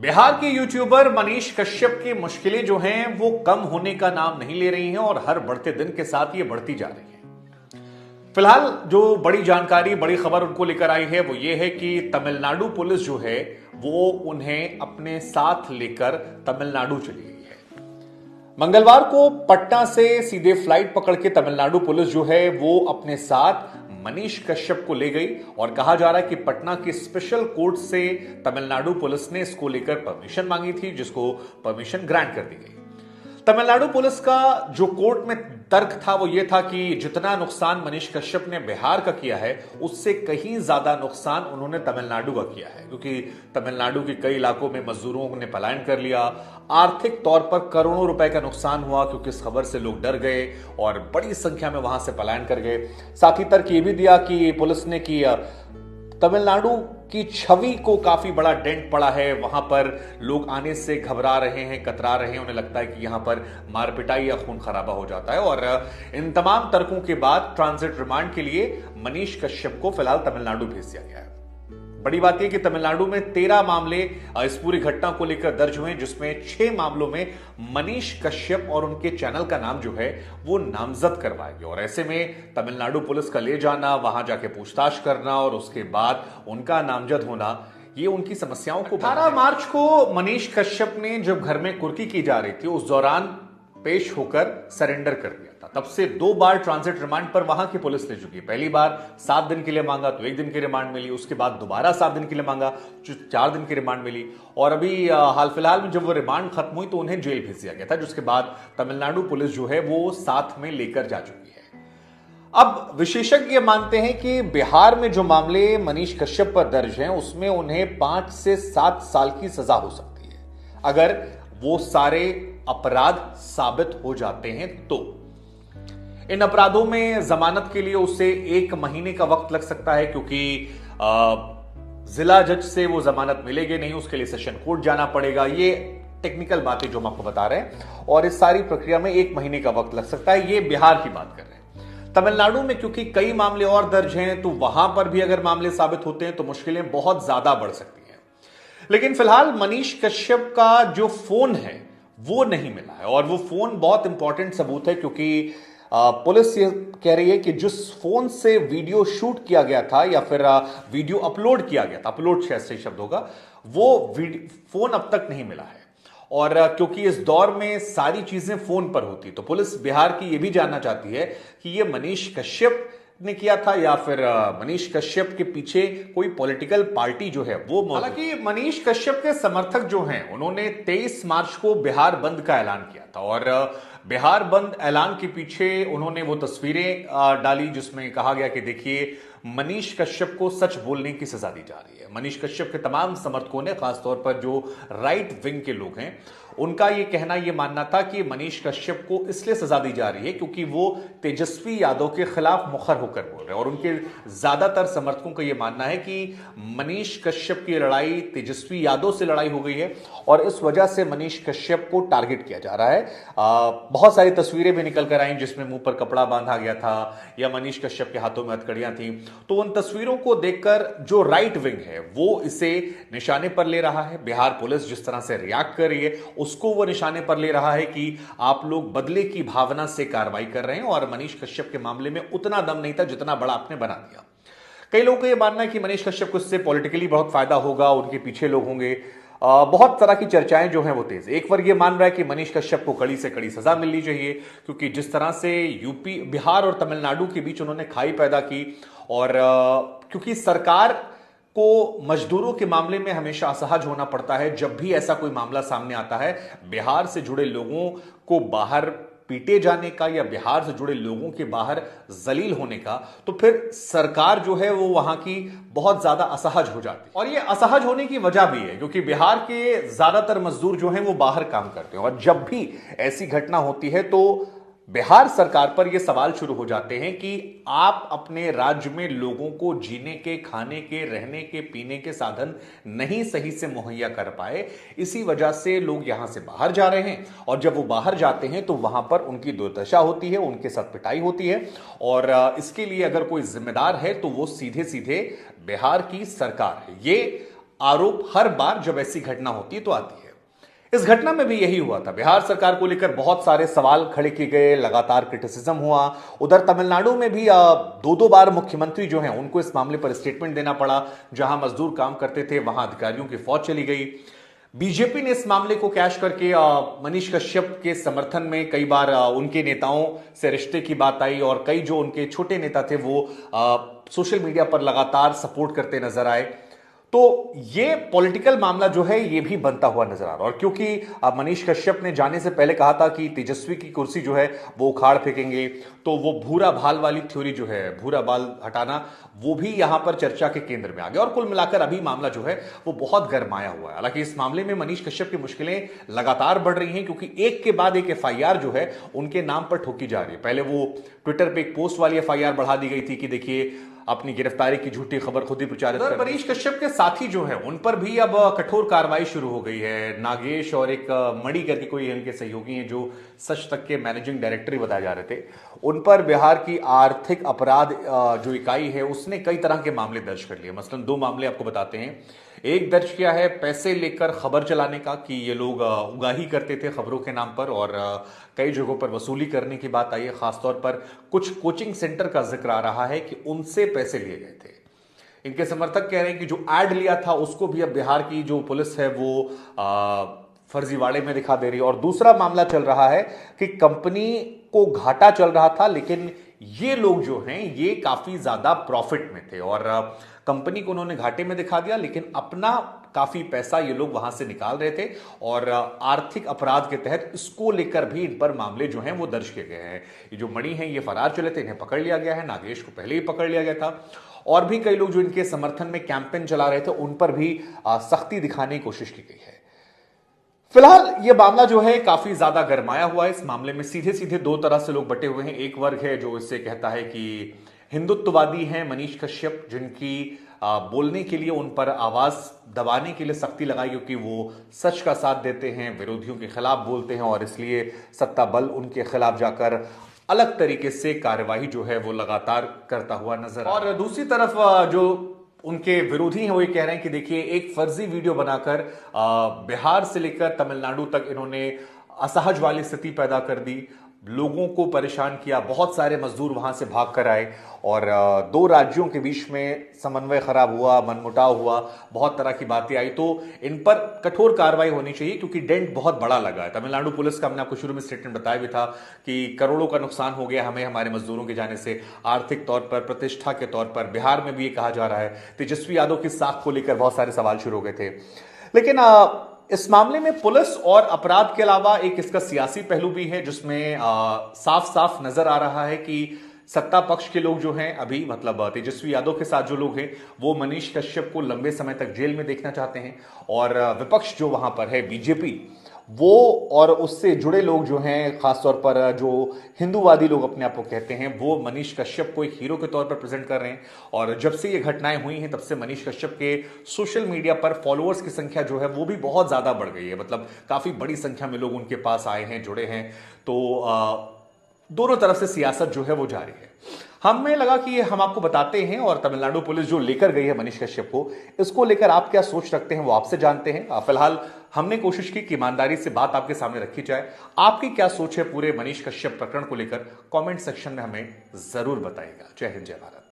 बिहार के यूट्यूबर मनीष कश्यप की मुश्किलें जो हैं वो कम होने का नाम नहीं ले रही हैं और हर बढ़ते दिन के साथ ये बढ़ती जा रही हैं। फिलहाल जो बड़ी जानकारी, बड़ी खबर उनको लेकर आई है वो ये है कि तमिलनाडु पुलिस जो है वो उन्हें अपने साथ लेकर तमिलनाडु चली गई है। मंगलवार को पटना से सीधे फ्लाइट पकड़ के तमिलनाडु पुलिस जो है वो अपने साथ मनीष कश्यप को ले गई और कहा जा रहा है कि पटना के स्पेशल कोर्ट से तमिलनाडु पुलिस ने इसको लेकर परमिशन मांगी थी, जिसको परमिशन ग्रांट कर दी गई। तमिलनाडु पुलिस का जो कोर्ट में तर्क था वो ये था कि जितना नुकसान मनीष कश्यप ने बिहार का किया है उससे कहीं ज्यादा नुकसान उन्होंने तमिलनाडु का किया है, क्योंकि तमिलनाडु के कई इलाकों में मजदूरों ने पलायन कर लिया। आर्थिक तौर पर करोड़ों रुपए का नुकसान हुआ क्योंकि इस खबर से लोग डर गए और बड़ी संख्या में वहां से पलायन कर गए। साथ ही तर्क ये भी दिया कि पुलिस ने कि तमिलनाडु की छवि को काफी बड़ा डेंट पड़ा है, वहां पर लोग आने से घबरा रहे हैं, कतरा रहे हैं, उन्हें लगता है कि यहां पर मार पिटाई या खून खराबा हो जाता है। और इन तमाम तर्कों के बाद ट्रांजिट रिमांड के लिए मनीष कश्यप को फिलहाल तमिलनाडु भेज दिया गया है। बड़ी बात यह कि तमिलनाडु में 13 मामले इस पूरी घटना को लेकर दर्ज हुए, जिसमें 6 मामलों में मनीष कश्यप और उनके चैनल का नाम जो है वो नामजद करवाया गया। और ऐसे में तमिलनाडु पुलिस का ले जाना, वहां जाके पूछताछ करना और उसके बाद उनका नामजद होना, ये उनकी समस्याओं को 18 मार्च को मनीष कश्यप ने जब घर में कुर्की की जा रही थी उस दौरान पेश होकर सरेंडर कर दिया था। तब से 2 बार ट्रांजिट रिमांड पर वहां की पुलिस ले चुकी है। पहली बार 7 दिन के लिए मांगा तो 1 दिन की रिमांड मिली, उसके बाद दोबारा 7 दिन के लिए मांगा, 4 दिन की रिमांड मिली और अभी हाल फिलहाल में जब वो रिमांड खत्म हुई तो उन्हें जेल भेज दिया गया था, जिसके बाद तमिलनाडु पुलिस जो है वो साथ में लेकर जा चुकी है। अब विशेषज्ञ मानते हैं कि बिहार में जो मामले मनीष कश्यप पर दर्ज हैं उसमें उन्हें 5 से 7 साल की सजा हो सकती है अगर वो सारे अपराध साबित हो जाते हैं तो। इन अपराधों में जमानत के लिए उसे 1 महीने का वक्त लग सकता है, क्योंकि जिला जज से वो जमानत मिलेगी नहीं, उसके लिए सेशन कोर्ट जाना पड़ेगा। ये टेक्निकल बातें जो हम आपको बता रहे हैं और इस सारी प्रक्रिया में 1 महीने का वक्त लग सकता है। ये बिहार की बात कर रहे हैं। तमिलनाडु में क्योंकि कई मामले और दर्ज हैं तो वहां पर भी अगर मामले साबित होते हैं तो मुश्किलें बहुत ज्यादा बढ़ सकती हैं। लेकिन फिलहाल मनीष कश्यप का जो फोन है वो नहीं मिला है और वो फोन बहुत इंपॉर्टेंट सबूत है, क्योंकि पुलिस ये कह रही है कि जिस फोन से वीडियो शूट किया गया था या फिर वीडियो अपलोड किया गया था, अपलोड शायद सही शब्द होगा, वो फोन अब तक नहीं मिला है। और क्योंकि इस दौर में सारी चीजें फोन पर होती तो पुलिस बिहार की ये भी जानना चाहती है कि ये मनीष कश्यप ने किया था या फिर मनीष कश्यप के पीछे कोई पॉलिटिकल पार्टी जो है वो। हालांकि मनीष कश्यप के समर्थक जो हैं उन्होंने 23 मार्च को बिहार बंद का ऐलान किया था और बिहार बंद ऐलान के पीछे उन्होंने वो तस्वीरें डाली जिसमें कहा गया कि देखिए मनीष कश्यप को सच बोलने की सजा दी जा रही है। मनीष कश्यप के तमाम समर्थकों ने, खासतौर पर जो राइट विंग के लोग हैं, उनका ये कहना, ये मानना था कि मनीष कश्यप को इसलिए सजा दी जा रही है क्योंकि वो तेजस्वी यादव के खिलाफ मुखर होकर बोल रहे हैं। और उनके ज्यादातर समर्थकों का ये मानना है कि मनीष कश्यप की लड़ाई तेजस्वी यादव से लड़ाई हो गई है और इस वजह से मनीष कश्यप को टारगेट किया जा रहा है। बहुत सारी तस्वीरें भी निकल कर आई जिसमें मुंह पर कपड़ा बांधा गया था या मनीष कश्यप के हाथों में हथकड़ियां थी। तो उन तस्वीरों को देखकर जो राइट विंग है वो इसे निशाने पर ले रहा है। बिहार पुलिस जिस तरह से रिएक्ट कर रही है उसको वो निशाने पर ले रहा है कि आप लोग बदले की भावना से कार्रवाई कर रहे हैं और मनीष कश्यप के मामले में उतना दम नहीं था जितना बड़ा आपने बना दिया। कई लोगों का यह मानना है कि मनीष कश्यप को इससे पॉलिटिकली बहुत फायदा होगा, उनके पीछे लोग होंगे। बहुत तरह की चर्चाएं जो हैं वो तेज। एक वर्ग ये मान रहा है कि मनीष कश्यप को कड़ी से कड़ी सजा मिलनी चाहिए, क्योंकि जिस तरह से यूपी, बिहार और तमिलनाडु के बीच उन्होंने खाई पैदा की और क्योंकि सरकार को मजदूरों के मामले में हमेशा असहज होना पड़ता है जब भी ऐसा कोई मामला सामने आता है, बिहार से जुड़े लोगों को बाहर पीटे जाने का या बिहार से जुड़े लोगों के बाहर जलील होने का, तो फिर सरकार जो है वो वहां की बहुत ज्यादा असहज हो जाती है। और ये असहज होने की वजह भी है क्योंकि बिहार के ज्यादातर मजदूर जो हैं वो बाहर काम करते हैं और जब भी ऐसी घटना होती है तो बिहार सरकार पर यह सवाल शुरू हो जाते हैं कि आप अपने राज्य में लोगों को जीने के, खाने के, रहने के, पीने के साधन नहीं सही से मुहैया कर पाए, इसी वजह से लोग यहां से बाहर जा रहे हैं और जब वो बाहर जाते हैं तो वहां पर उनकी दुर्दशा होती है, उनके साथ पिटाई होती है और इसके लिए अगर कोई जिम्मेदार है तो वो सीधे सीधे बिहार की सरकार है। ये आरोप हर बार जब ऐसी घटना होती है तो आती है। इस घटना में भी यही हुआ था। बिहार सरकार को लेकर बहुत सारे सवाल खड़े किए गए, लगातार क्रिटिसिज्म हुआ। उधर तमिलनाडु में भी दो दो बार मुख्यमंत्री जो हैं उनको इस मामले पर स्टेटमेंट देना पड़ा। जहां मजदूर काम करते थे वहां अधिकारियों की फौज चली गई। बीजेपी ने इस मामले को कैश करके मनीष कश्यप के समर्थन में कई बार उनके नेताओं से रिश्ते की बात आई और कई जो उनके छोटे नेता थे वो सोशल मीडिया पर लगातार सपोर्ट करते नजर आए। तो ये पॉलिटिकल मामला जो है ये भी बनता हुआ नजर आ रहा है। और क्योंकि मनीष कश्यप ने जाने से पहले कहा था कि तेजस्वी की कुर्सी जो है वो उखाड़ फेंकेंगे, तो वो भूरा भाल वाली थ्योरी जो है, भूरा बाल हटाना, वो भी यहां पर चर्चा के केंद्र में आ गया। और कुल मिलाकर अभी मामला जो है वो बहुत गरमाया हुआ है। हालांकि इस मामले में मनीष कश्यप की मुश्किलें लगातार बढ़ रही हैं क्योंकि एक के बाद एक एफआईआर जो है उनके नाम पर ठोकी जा रही है। पहले वो ट्विटर पे एक पोस्ट वाली एफआईआर बढ़ा दी गई थी कि देखिए अपनी गिरफ्तारी की झूठी खबर खुद ही प्रचारित कर। मनीष कश्यप के साथी जो है उन पर भी अब कठोर कार्रवाई शुरू हो गई है। नागेश और एक मणि करके कोई इनके सहयोगी हैं जो सच तक के मैनेजिंग डायरेक्टर ही बताए जा रहे थे, उन पर बिहार की आर्थिक अपराध जो इकाई है उसने कई तरह के मामले दर्ज कर लिए। मसलन दो मामले आपको बताते हैं। एक दर्ज किया है पैसे लेकर खबर चलाने का, कि ये लोग उगाही करते थे खबरों के नाम पर और कई जगहों पर वसूली करने की बात आई है। खासतौर पर कुछ कोचिंग सेंटर का जिक्र आ रहा है कि उनसे पैसे लिए गए थे। इनके समर्थक कह रहे हैं कि जो एड लिया था उसको भी अब बिहार की जो पुलिस है वो फर्जीवाड़े में दिखा दे रही है। और दूसरा मामला चल रहा है कि कंपनी को घाटा चल रहा था लेकिन ये लोग जो हैं ये काफी ज्यादा प्रॉफिट में थे और कंपनी को उन्होंने घाटे में दिखा दिया, लेकिन अपना काफी पैसा ये लोग वहां से निकाल रहे थे और आर्थिक अपराध के तहत इसको लेकर भी इन पर मामले जो हैं वो दर्ज किए गए हैं। ये जो मणि हैं ये फरार चले थे, इन्हें पकड़ लिया गया है। नागेश को पहले ही पकड़ लिया गया था और भी कई लोग जो इनके समर्थन में कैंपेन चला रहे थे उन पर भी सख्ती दिखाने की कोशिश की गई है। फिलहाल यह मामला जो है काफी ज्यादा गरमाया हुआ है। इस मामले में सीधे सीधे दो तरह से लोग बटे हुए हैं। एक वर्ग है जो इससे कहता है कि हिंदुत्ववादी हैं मनीष कश्यप, जिनकी बोलने के लिए उन पर आवाज दबाने के लिए सख्ती लगाई क्योंकि वो सच का साथ देते हैं, विरोधियों के खिलाफ बोलते हैं और इसलिए सत्ता बल उनके खिलाफ जाकर अलग तरीके से कार्यवाही जो है वो लगातार करता हुआ नजर आ रहा है। और दूसरी तरफ जो उनके विरोधी हैं वो ये कह रहे हैं कि देखिए एक फर्जी वीडियो बनाकर बिहार से लेकर तमिलनाडु तक इन्होंने असहज वाली स्थिति पैदा कर दी, लोगों को परेशान किया, बहुत सारे मजदूर वहां से भाग कर आए और दो राज्यों के बीच में समन्वय खराब हुआ, मनमुटाव हुआ, बहुत तरह की बातें आई। तो इन पर कठोर कार्रवाई होनी चाहिए क्योंकि डेंट बहुत बड़ा लगा है। तमिलनाडु पुलिस का हमने आपको शुरू में स्टेटमेंट बताया भी था कि करोड़ों का नुकसान हो गया हमें हमारे मजदूरों के जाने से, आर्थिक तौर पर, प्रतिष्ठा के तौर पर। बिहार में भी ये कहा जा रहा है। तेजस्वी यादव की साख को लेकर बहुत सारे सवाल शुरू हो गए थे। लेकिन इस मामले में पुलिस और अपराध के अलावा एक इसका सियासी पहलू भी है जिसमें साफ साफ नजर आ रहा है कि सत्ता पक्ष के लोग जो हैं अभी, मतलब तेजस्वी यादव के साथ जो लोग हैं वो मनीष कश्यप को लंबे समय तक जेल में देखना चाहते हैं और विपक्ष जो वहां पर है बीजेपी, वो और उससे जुड़े लोग जो हैं, खासतौर पर जो हिंदूवादी लोग अपने आप को कहते हैं, वो मनीष कश्यप को एक हीरो के तौर पर प्रेजेंट कर रहे हैं। और जब से ये घटनाएं हुई हैं तब से मनीष कश्यप के सोशल मीडिया पर फॉलोअर्स की संख्या जो है वो भी बहुत ज्यादा बढ़ गई है। मतलब काफी बड़ी संख्या में लोग उनके पास आए हैं, जुड़े हैं। तो दोनों तरफ से सियासत जो है वो जारी है। हमें लगा कि ये हम आपको बताते हैं और तमिलनाडु पुलिस जो लेकर गई है मनीष कश्यप को, इसको लेकर आप क्या सोच रखते हैं वो आपसे जानते हैं। फिलहाल हमने कोशिश की कि ईमानदारी से बात आपके सामने रखी जाए। आपकी क्या सोच है पूरे मनीष कश्यप प्रकरण को लेकर, कमेंट सेक्शन में हमें जरूर बताइएगा। जय हिंद, जय भारत।